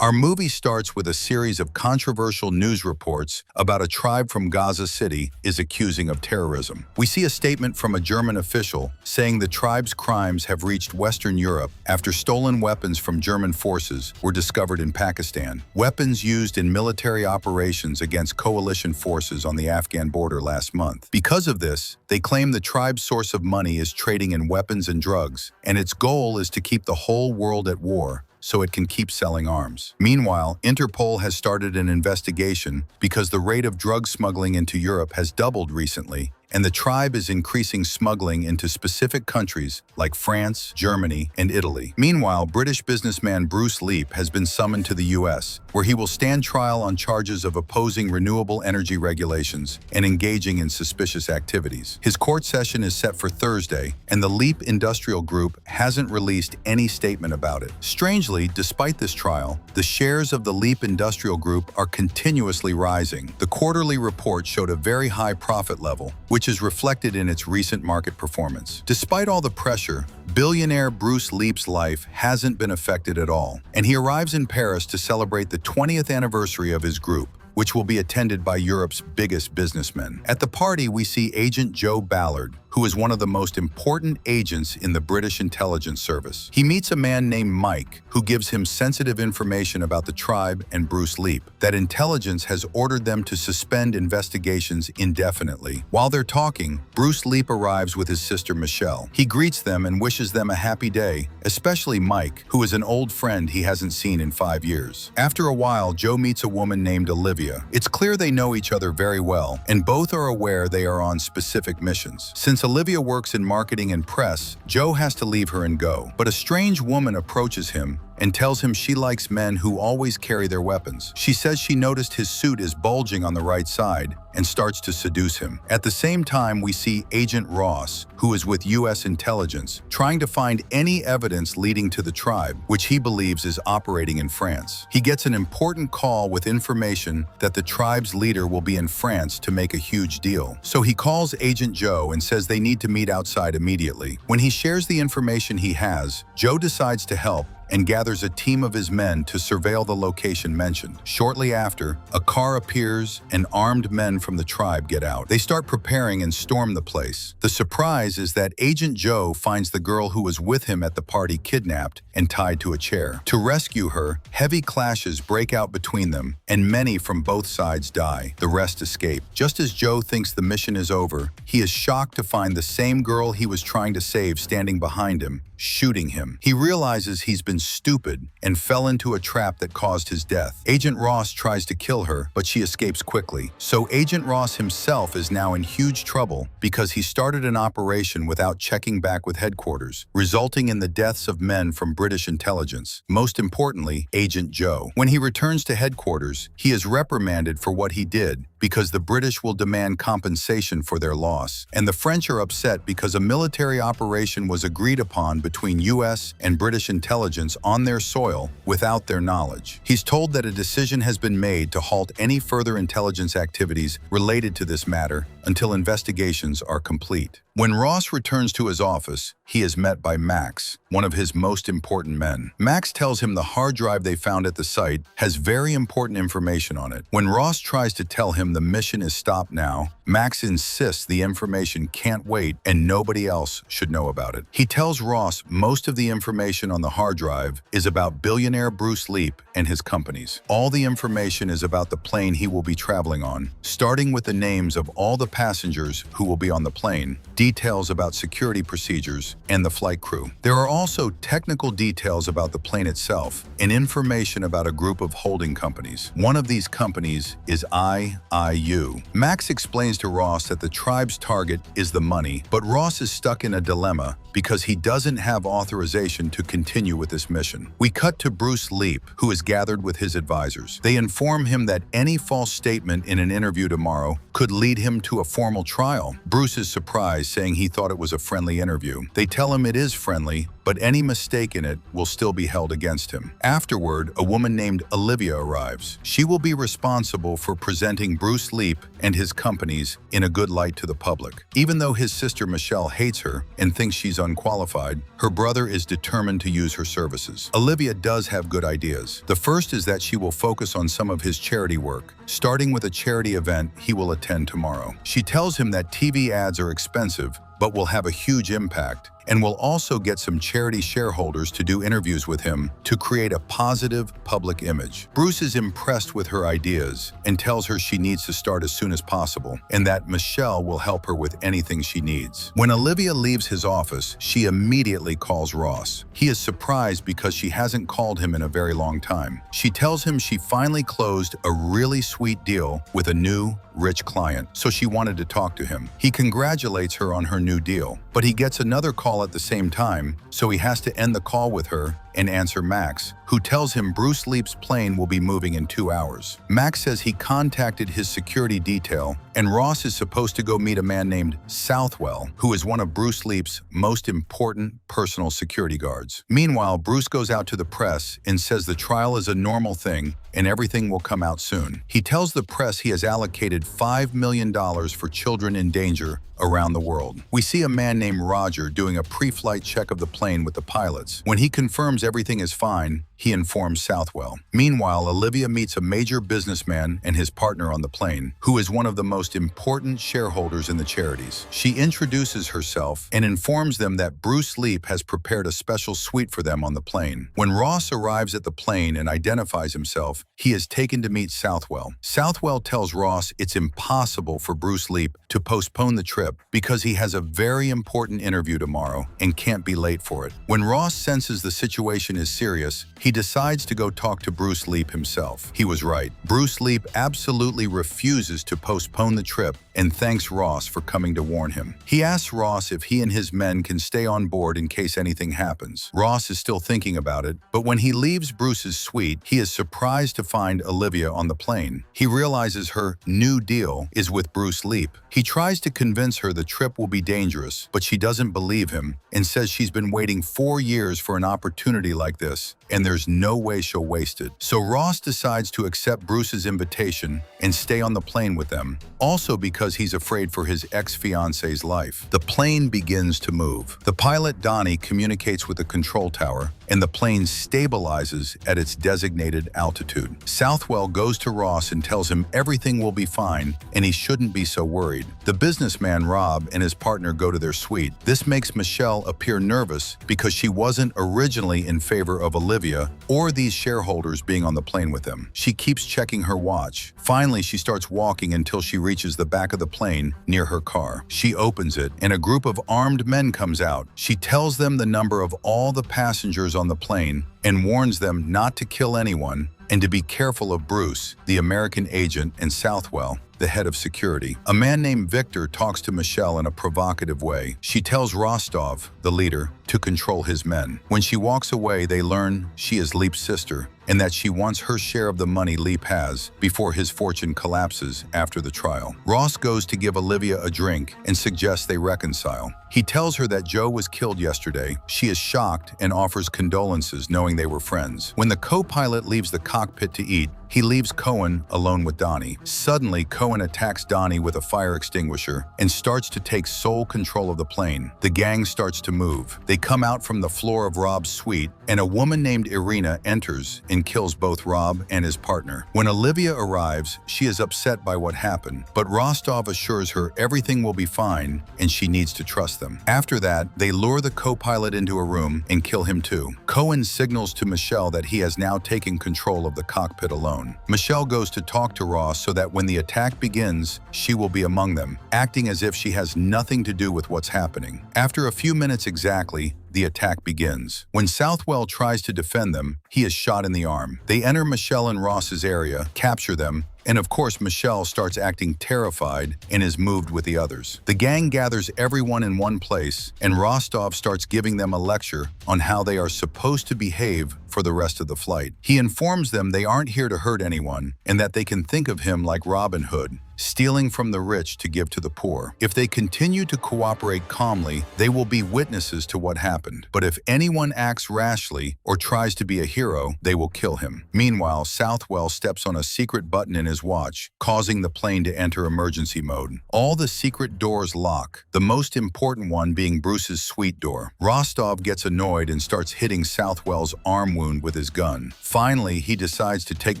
Our movie starts with a series of controversial news reports about a tribe from Gaza City is accusing of terrorism. We see a statement from a German official saying the tribe's crimes have reached Western Europe after stolen weapons from German forces were discovered in Pakistan, weapons used in military operations against coalition forces on the Afghan border last month. Because of this, they claim the tribe's source of money is trading in weapons and drugs, and its goal is to keep the whole world at war so it can keep selling arms. Meanwhile, Interpol has started an investigation because the rate of drug smuggling into Europe has doubled recently, and the tribe is increasing smuggling into specific countries like France, Germany, and Italy. Meanwhile, British businessman Bruce Leap has been summoned to the US, where he will stand trial on charges of opposing renewable energy regulations and engaging in suspicious activities. His court session is set for Thursday, and the Leap Industrial Group hasn't released any statement about it. Strangely, despite this trial, the shares of the Leap Industrial Group are continuously rising. The quarterly report showed a very high profit level, which is reflected in its recent market performance. Despite all the pressure, billionaire Bruce Leap's life hasn't been affected at all, and he arrives in Paris to celebrate the 20th anniversary of his group, which will be attended by Europe's biggest businessmen. At the party, we see Agent Joe Ballard, who is one of the most important agents in the British intelligence service. He meets a man named Mike, who gives him sensitive information about the tribe and Bruce Leap, that intelligence has ordered them to suspend investigations indefinitely. While they're talking, Bruce Leap arrives with his sister Michelle. He greets them and wishes them a happy day, especially Mike, who is an old friend he hasn't seen in 5 years. After a while, Joe meets a woman named Olivia. It's clear they know each other very well, and both are aware they are on specific missions. Since Olivia works in marketing and press, Joe has to leave her and go. But a strange woman approaches him and tells him she likes men who always carry their weapons. She says she noticed his suit is bulging on the right side and starts to seduce him. At the same time, we see Agent Ross, who is with US intelligence, trying to find any evidence leading to the tribe, which he believes is operating in France. He gets an important call with information that the tribe's leader will be in France to make a huge deal. So he calls Agent Joe and says they need to meet outside immediately. When he shares the information he has, Joe decides to help and gathers a team of his men to surveil the location mentioned. Shortly after, a car appears and armed men from the tribe get out. They start preparing and storm the place. The surprise is that Agent Joe finds the girl who was with him at the party kidnapped and tied to a chair. To rescue her, heavy clashes break out between them, and many from both sides die. The rest escape. Just as Joe thinks the mission is over, he is shocked to find the same girl he was trying to save standing behind him, shooting him. He realizes he's been stupid and fell into a trap that caused his death. Agent Ross tries to kill her, but she escapes quickly. So Agent Ross himself is now in huge trouble because he started an operation without checking back with headquarters, resulting in the deaths of men from British intelligence, most importantly, Agent Joe. When he returns to headquarters, he is reprimanded for what he did because the British will demand compensation for their loss. And the French are upset because a military operation was agreed upon between US and British intelligence on their soil without their knowledge. He's told that a decision has been made to halt any further intelligence activities related to this matter until investigations are complete. When Ross returns to his office, he is met by Max, one of his most important men. Max tells him the hard drive they found at the site has very important information on it. When Ross tries to tell him the mission is stopped now, Max insists the information can't wait and nobody else should know about it. He tells Ross most of the information on the hard drive is about billionaire Bruce Leap and his companies. All the information is about the plane he will be traveling on, starting with the names of all the passengers who will be on the plane, details about security procedures, and the flight crew. There are also technical details about the plane itself and information about a group of holding companies. One of these companies is IIU. Max explains to Ross that the tribe's target is the money, but Ross is stuck in a dilemma because he doesn't have authorization to continue with this mission. We cut to Bruce Leap, who is gathered with his advisors. They inform him that any false statement in an interview tomorrow could lead him to a formal trial. Bruce is surprised, saying he thought it was a friendly interview. They tell him it is friendly, but any mistake in it will still be held against him. Afterward, a woman named Olivia arrives. She will be responsible for presenting Bruce Leap and his companies in a good light to the public. Even though his sister Michelle hates her and thinks she's unqualified, her brother is determined to use her services. Olivia does have good ideas. The first is that she will focus on some of his charity work, starting with a charity event he will attend tomorrow. She tells him that TV ads are expensive, but will have a huge impact, and will also get some charity shareholders to do interviews with him to create a positive public image. Bruce is impressed with her ideas and tells her she needs to start as soon as possible, and that Michelle will help her with anything she needs. When Olivia leaves his office, she immediately calls Ross. He is surprised because she hasn't called him in a very long time. She tells him she finally closed a really sweet deal with a new, rich client, so she wanted to talk to him. He congratulates her on her new deal, but he gets another call at the same time, so he has to end the call with her and answer Max, who tells him Bruce Leap's plane will be moving in 2 hours. Max says he contacted his security detail, and Ross is supposed to go meet a man named Southwell, who is one of Bruce Leap's most important personal security guards. Meanwhile, Bruce goes out to the press and says the trial is a normal thing and everything will come out soon. He tells the press he has allocated $5 million for children in danger around the world. We see a man named Roger doing a pre-flight check of the plane with the pilots. When he confirms everything is fine, he informs Southwell. Meanwhile, Olivia meets a major businessman and his partner on the plane, who is one of the most important shareholders in the charities. She introduces herself and informs them that Bruce Leap has prepared a special suite for them on the plane. When Ross arrives at the plane and identifies himself, he is taken to meet Southwell. Southwell tells Ross it's impossible for Bruce Leap to postpone the trip because he has a very important interview tomorrow and can't be late for it. When Ross senses the situation is serious, he decides to go talk to Bruce Leap himself. He was right. Bruce Leap absolutely refuses to postpone the trip and thanks Ross for coming to warn him. He asks Ross if he and his men can stay on board in case anything happens. Ross is still thinking about it, but when he leaves Bruce's suite, he is surprised to find Olivia on the plane. He realizes her new deal is with Bruce Leap. He tries to convince her the trip will be dangerous, but she doesn't believe him and says she's been waiting 4 years for an opportunity like this, and there's no way she'll waste it. So Ross decides to accept Bruce's invitation and stay on the plane with them, also because he's afraid for his ex-fiance's life. The plane begins to move. The pilot, Donnie, communicates with the control tower, and the plane stabilizes at its designated altitude. Southwell goes to Ross and tells him everything will be fine and he shouldn't be so worried. The businessman, Rob, and his partner go to their suite. This makes Michelle appear nervous because she wasn't originally in favor of Olivia or these shareholders being on the plane with them. She keeps checking her watch. Finally, she starts walking until she reaches the back of the plane near her car. She opens it, and a group of armed men comes out. She tells them the number of all the passengers on the plane and warns them not to kill anyone and to be careful of Bruce, the American agent, and Southwell, the head of security. A man named Victor talks to Michelle in a provocative way. She tells Rostov, the leader, to control his men. When she walks away, they learn she is Leap's sister and that she wants her share of the money Leap has before his fortune collapses after the trial. Ross goes to give Olivia a drink and suggests they reconcile. He tells her that Joe was killed yesterday. She is shocked and offers condolences knowing they were friends. When the co-pilot leaves the cockpit to eat, he leaves Cohen alone with Donnie. Suddenly, Cohen attacks Donnie with a fire extinguisher and starts to take sole control of the plane. The gang starts to move. They come out from the floor of Rob's suite, and a woman named Irina enters and kills both Rob and his partner. When Olivia arrives, she is upset by what happened, but Rostov assures her everything will be fine and she needs to trust them. After that, they lure the co-pilot into a room and kill him too. Cohen signals to Michelle that he has now taken control of the cockpit alone. Michelle goes to talk to Ross so that when the attack begins, she will be among them, acting as if she has nothing to do with what's happening. After a few minutes exactly, the attack begins. When Southwell tries to defend them, he is shot in the arm. They enter Michelle and Ross's area, capture them, and of course Michelle starts acting terrified and is moved with the others. The gang gathers everyone in one place, and Rostov starts giving them a lecture on how they are supposed to behave for the rest of the flight. He informs them they aren't here to hurt anyone and that they can think of him like Robin Hood, stealing from the rich to give to the poor. If they continue to cooperate calmly, they will be witnesses to what happened. But if anyone acts rashly or tries to be a hero, they will kill him. Meanwhile, Southwell steps on a secret button in his watch, causing the plane to enter emergency mode. All the secret doors lock, the most important one being Bruce's suite door. Rostov gets annoyed and starts hitting Southwell's arm wound with his gun. Finally, he decides to take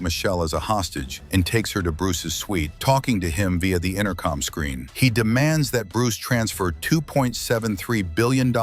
Michelle as a hostage and takes her to Bruce's suite, talking to him via the intercom screen. He demands that Bruce transfer $2.73 billion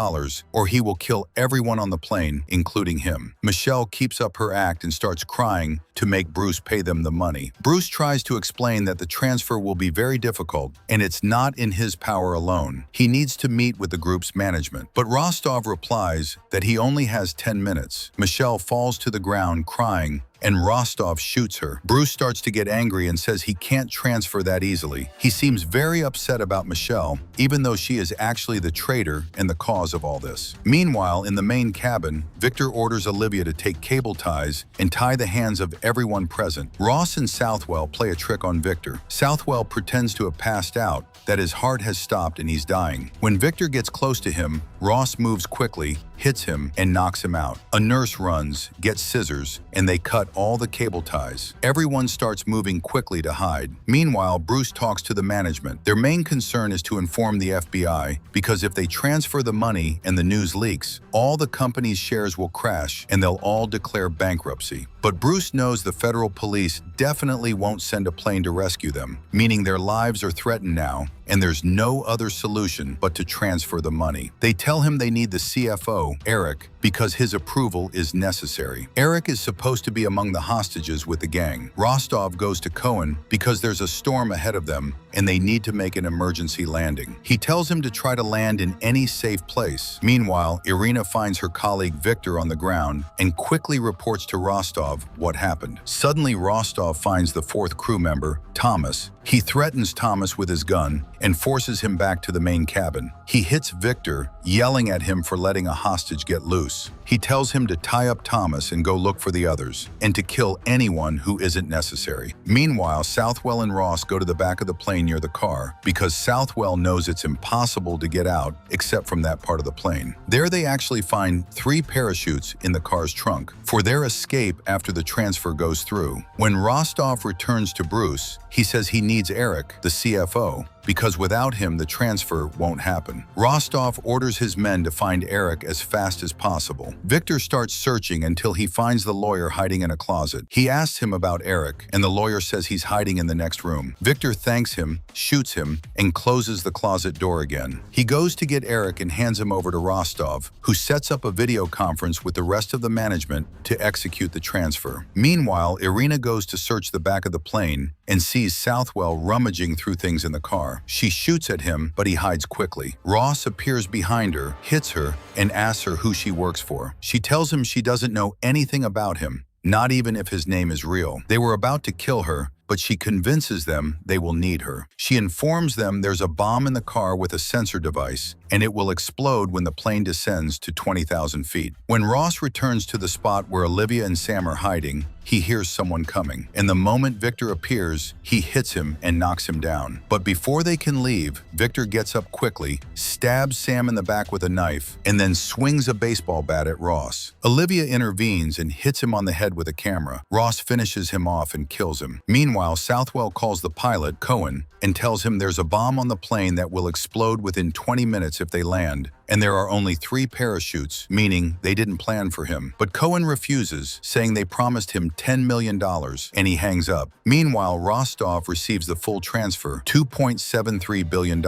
or he will kill everyone on the plane, including him. Michelle keeps up her act and starts crying to make Bruce pay them the money. Bruce tries to explain that the transfer will be very difficult and it's not in his power alone. He needs to meet with the group's management. But Rostov replies that he only has 10 minutes. Michelle falls to the ground crying and Rostov shoots her. Bruce starts to get angry and says he can't transfer that easily. He seems very upset about Michelle, even though she is actually the traitor and the cause of all this. Meanwhile, in the main cabin, Victor orders Olivia to take cable ties and tie the hands of everyone present. Ross and Southwell play a trick on Victor. Southwell pretends to have passed out, that his heart has stopped and he's dying. When Victor gets close to him, Ross moves quickly, hits him, and knocks him out. A nurse runs, gets scissors, and they cut all the cable ties. Everyone starts moving quickly to hide. Meanwhile, Bruce talks to the management. Their main concern is to inform the FBI because if they transfer the money and the news leaks, all the company's shares will crash and they'll all declare bankruptcy. But Bruce knows the federal police definitely won't send a plane to rescue them, meaning their lives are threatened now, and there's no other solution but to transfer the money. They tell him they need the CFO, Eric, because his approval is necessary. Eric is supposed to be among the hostages with the gang. Rostov goes to Cohen because there's a storm ahead of them and they need to make an emergency landing. He tells him to try to land in any safe place. Meanwhile, Irina finds her colleague Victor on the ground and quickly reports to Rostov what happened. Suddenly, Rostov finds the fourth crew member, Thomas. He threatens Thomas with his gun and forces him back to the main cabin. He hits Victor, yelling at him for letting a hostage get loose. He tells him to tie up Thomas and go look for the others, and to kill anyone who isn't necessary. Meanwhile, Southwell and Ross go to the back of the plane near the car because Southwell knows it's impossible to get out except from that part of the plane. There they actually find 3 parachutes in the car's trunk for their escape after the transfer goes through. When Rostov returns to Bruce, he says he needs Eric, the CFO, because without him, the transfer won't happen. Rostov orders his men to find Eric as fast as possible. Victor starts searching until he finds the lawyer hiding in a closet. He asks him about Eric, and the lawyer says he's hiding in the next room. Victor thanks him, shoots him, and closes the closet door again. He goes to get Eric and hands him over to Rostov, who sets up a video conference with the rest of the management to execute the transfer. Meanwhile, Irina goes to search the back of the plane and sees Southwell rummaging through things in the car. She shoots at him, but he hides quickly. Ross appears behind her, hits her, and asks her who she works for. She tells him she doesn't know anything about him, not even if his name is real. They were about to kill her, but she convinces them they will need her. She informs them there's a bomb in the car with a sensor device, and it will explode when the plane descends to 20,000 feet. When Ross returns to the spot where Olivia and Sam are hiding, he hears someone coming, and the moment Victor appears, he hits him and knocks him down. But before they can leave, Victor gets up quickly, stabs Sam in the back with a knife, and then swings a baseball bat at Ross. Olivia intervenes and hits him on the head with a camera. Ross finishes him off and kills him. Meanwhile, Southwell calls the pilot, Cohen, and tells him there's a bomb on the plane that will explode within 20 minutes if they land, and there are only 3 parachutes, meaning they didn't plan for him. But Cohen refuses, saying they promised him $10 million, and he hangs up. Meanwhile, Rostov receives the full transfer, $2.73 billion.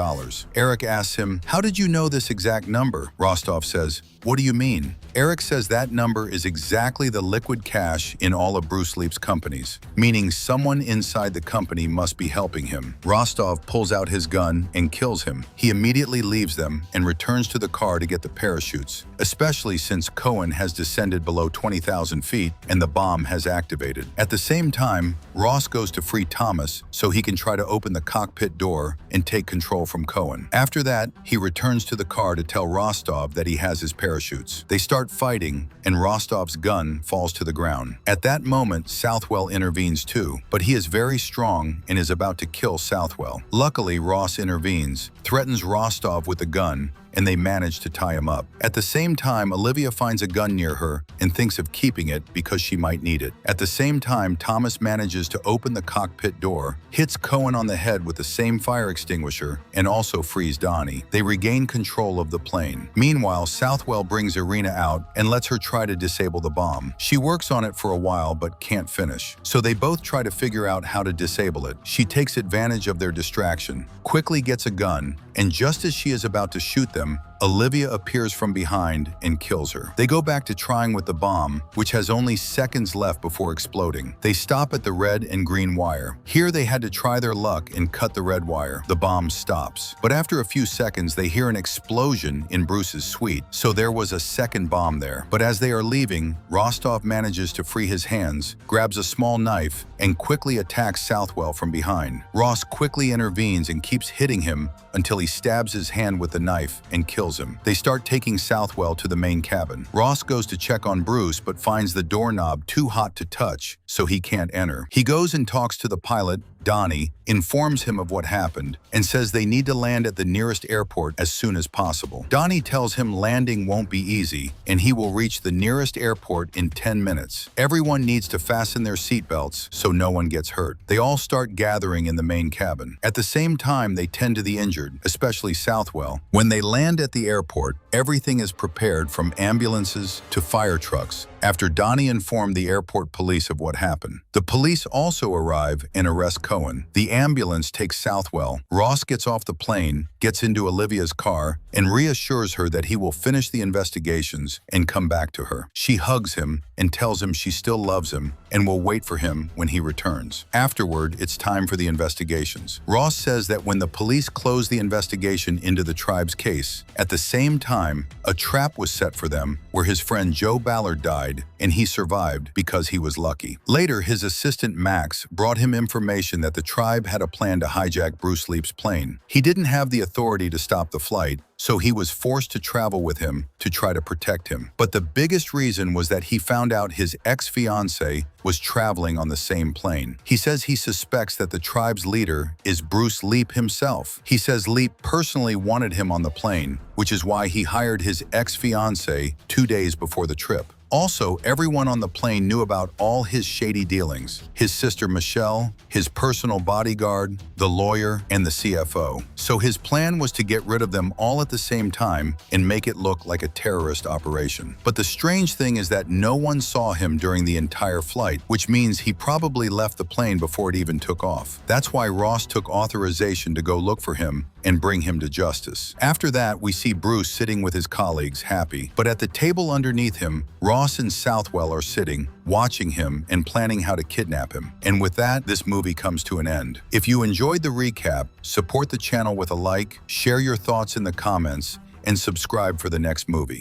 Eric asks him, "How did you know this exact number?" Rostov says, "What do you mean?" Eric says that number is exactly the liquid cash in all of Bruce Leap's companies, meaning someone inside the company must be helping him. Rostov pulls out his gun and kills him. He immediately leaves them and returns to the the car to get the parachutes, especially since Cohen has descended below 20,000 feet and the bomb has activated. At the same time, Ross goes to free Thomas so he can try to open the cockpit door and take control from Cohen. After that, he returns to the car to tell Rostov that he has his parachutes. They start fighting, and Rostov's gun falls to the ground. At that moment, Southwell intervenes too, but he is very strong and is about to kill Southwell. Luckily, Ross intervenes, threatens Rostov with the gun, and they manage to tie him up. At the same time, Olivia finds a gun near her and thinks of keeping it because she might need it. At the same time, Thomas manages to open the cockpit door, hits Cohen on the head with the same fire extinguisher, and also frees Donnie. They regain control of the plane. Meanwhile, Southwell brings Irina out and lets her try to disable the bomb. She works on it for a while but can't finish, so they both try to figure out how to disable it. She takes advantage of their distraction, quickly gets a gun, and just as she is about to shoot them, Olivia appears from behind and kills her. They go back to trying with the bomb, which has only seconds left before exploding. They stop at the red and green wire. Here they had to try their luck and cut the red wire. The bomb stops. But after a few seconds, they hear an explosion in Bruce's suite, so there was a second bomb there. But as they are leaving, Rostov manages to free his hands, grabs a small knife, and quickly attacks Southwell from behind. Ross quickly intervenes and keeps hitting him until he stabs his hand with the knife and kills him. They start taking Southwell to the main cabin. Ross goes to check on Bruce but finds the doorknob too hot to touch, so he can't enter. He goes and talks to the pilot, Donnie, informs him of what happened, and says they need to land at the nearest airport as soon as possible. Donnie tells him landing won't be easy, and he will reach the nearest airport in 10 minutes. Everyone needs to fasten their seatbelts so no one gets hurt. They all start gathering in the main cabin. At the same time, they tend to the injured, especially Southwell. When they land at the airport, everything is prepared from ambulances to fire trucks, after Donnie informed the airport police of what happened. The police also arrive and arrest Cohen. The ambulance takes Southwell. Ross gets off the plane, gets into Olivia's car, and reassures her that he will finish the investigations and come back to her. She hugs him and tells him she still loves him and will wait for him when he returns. Afterward, it's time for the investigations. Ross says that when the police closed the investigation into the tribe's case, at the same time, a trap was set for them where his friend Joe Ballard died, and he survived because he was lucky. Later, his assistant Max brought him information that the tribe had a plan to hijack Bruce Leap's plane. He didn't have the authority to stop the flight, so he was forced to travel with him to try to protect him. But the biggest reason was that he found out his ex-fiancée was traveling on the same plane. He says he suspects that the tribe's leader is Bruce Leap himself. He says Leap personally wanted him on the plane, which is why he hired his ex-fiancée 2 days before the trip. Also, everyone on the plane knew about all his shady dealings: his sister Michelle, his personal bodyguard, the lawyer, and the CFO. So his plan was to get rid of them all at the same time and make it look like a terrorist operation. But the strange thing is that no one saw him during the entire flight, which means he probably left the plane before it even took off. That's why Ross took authorization to go look for him and bring him to justice. After that, we see Bruce sitting with his colleagues, happy. But at the table underneath him, Ross and Southwell are sitting, watching him and planning how to kidnap him. And with that, this movie comes to an end. If you enjoyed the recap, support the channel with a like, share your thoughts in the comments, and subscribe for the next movie.